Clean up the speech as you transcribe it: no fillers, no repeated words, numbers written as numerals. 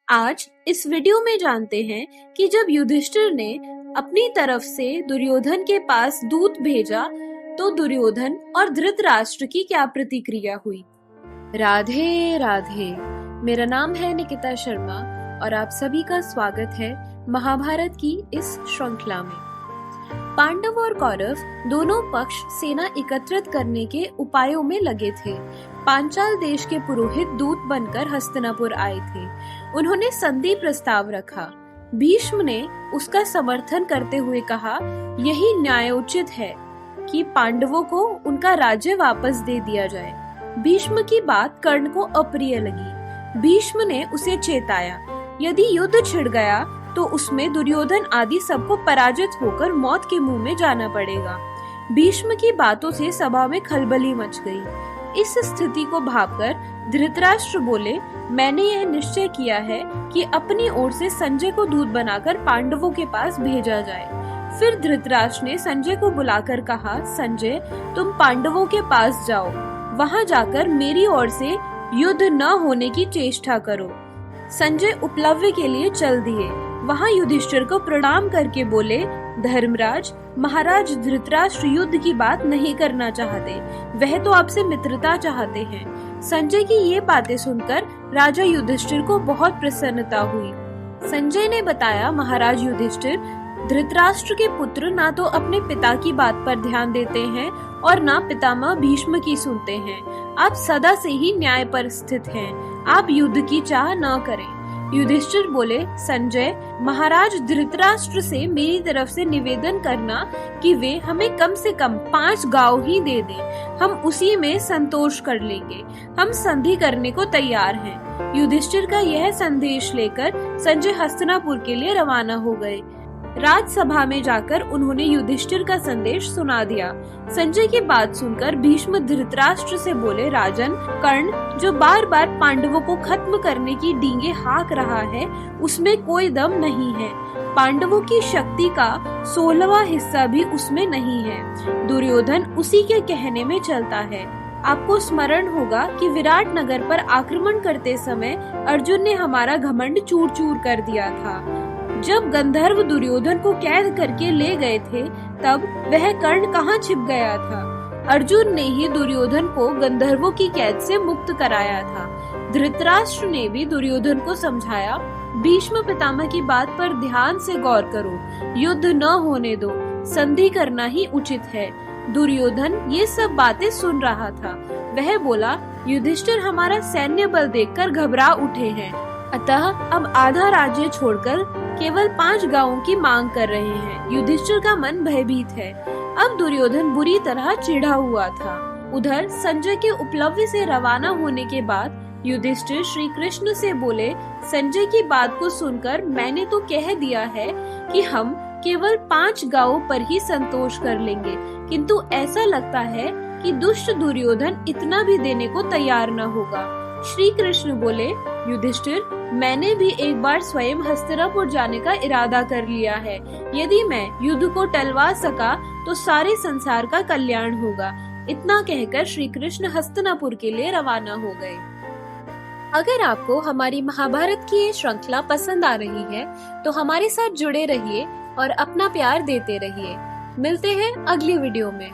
आज इस वीडियो में जानते हैं कि जब युधिष्ठिर ने अपनी तरफ से दुर्योधन के पास दूत भेजा तो दुर्योधन और धृतराष्ट्र की क्या प्रतिक्रिया हुई। राधे राधे, मेरा नाम है निकिता शर्मा और आप सभी का स्वागत है महाभारत की इस श्रृंखला में। पांडव और कौरव दोनों पक्ष सेना एकत्रित करने के उपायों में लगे थे। पांचाल देश के पुरोहित दूत बनकर हस्तिनापुर आए थे। उन्होंने संधि प्रस्ताव रखा। भीष्म ने उसका समर्थन करते हुए कहा, यही न्यायोचित है कि पांडवों को उनका राज्य वापस दे दिया जाए। भीष्म की बात कर्ण को अप्रिय लगी। भीष्म ने उसे चेताया, यदि युद्ध छिड़ गया तो उसमें दुर्योधन आदि सबको पराजित होकर मौत के मुंह में जाना पड़ेगा। भीष्म की बातों से सभा में खलबली मच गई। इस स्थिति को भांपकर धृतराष्ट्र बोले, मैंने यह निश्चय किया है कि अपनी ओर से संजय को दूत बनाकर पांडवों के पास भेजा जाए। फिर धृतराष्ट्र ने संजय को बुलाकर कहा, संजय, तुम पांडवों के पास जाओ, वहां जाकर मेरी ओर से युद्ध न होने की चेष्टा करो। संजय उपलब्ध के लिए चल दिए। वहां युधिष्ठिर को प्रणाम करके बोले, धर्मराज, महाराज धृतराष्ट्र युद्ध की बात नहीं करना चाहते, वह तो आपसे मित्रता चाहते हैं। संजय की ये बातें सुनकर राजा युधिष्ठिर को बहुत प्रसन्नता हुई। संजय ने बताया, महाराज युधिष्ठिर, धृतराष्ट्र के पुत्र ना तो अपने पिता की बात पर ध्यान देते हैं और ना पितामह भीष्म की सुनते हैं। आप सदा से ही न्याय पर स्थित हैं। आप युद्ध की चाह न करें। युधिष्ठिर बोले, संजय, महाराज धृतराष्ट्र से मेरी तरफ से निवेदन करना कि वे हमें कम से कम 5 गांव ही दे दें। हम उसी में संतोष कर लेंगे। हम संधि करने को तैयार हैं। युधिष्ठिर का यह संदेश लेकर संजय हस्तिनापुर के लिए रवाना हो गए। राजसभा में जाकर उन्होंने युधिष्ठिर का संदेश सुना दिया। संजय की बात सुनकर भीष्म धृतराष्ट्र से बोले, राजन, कर्ण जो बार बार पांडवों को खत्म करने की डींगे हाँक रहा है, उसमें कोई दम नहीं है। पांडवों की शक्ति का 16वां हिस्सा भी उसमें नहीं है। दुर्योधन उसी के कहने में चलता है। आपको स्मरण होगा कि विराट नगर पर आक्रमण करते समय अर्जुन ने हमारा घमंड चूर चूर कर दिया था। जब गंधर्व दुर्योधन को कैद करके ले गए थे, तब वह कर्ण कहाँ छिप गया था? अर्जुन ने ही दुर्योधन को गंधर्वों की कैद से मुक्त कराया था। धृतराष्ट्र ने भी दुर्योधन को समझाया, भीष्म पितामह की बात पर ध्यान से गौर करो, युद्ध न होने दो, संधि करना ही उचित है। दुर्योधन ये सब बातें सुन रहा था। वह बोला, युधिष्ठिर हमारा सैन्य बल देखकर घबरा उठे हैं, अतः अब आधा राज्य छोड़कर केवल 5 गांवों की मांग कर रहे हैं। युधिष्ठिर का मन भयभीत है। अब दुर्योधन बुरी तरह चिढ़ा हुआ था। उधर संजय के उपलब्धि से रवाना होने के बाद युधिष्ठिर श्री कृष्ण से बोले, संजय की बात को सुनकर मैंने तो कह दिया है कि हम केवल 5 गांवों पर ही संतोष कर लेंगे, किंतु ऐसा लगता है कि दुष्ट दुर्योधन इतना भी देने को तैयार न होगा। श्री कृष्ण बोले, युधिष्ठिर, मैंने भी एक बार स्वयं हस्तिनापुर जाने का इरादा कर लिया है। यदि मैं युद्ध को टलवा सका तो सारे संसार का कल्याण होगा। इतना कहकर श्री कृष्ण हस्तिनापुर के लिए रवाना हो गए। अगर आपको हमारी महाभारत की ये श्रृंखला पसंद आ रही है तो हमारे साथ जुड़े रहिए और अपना प्यार देते रहिए। मिलते हैं अगली वीडियो में।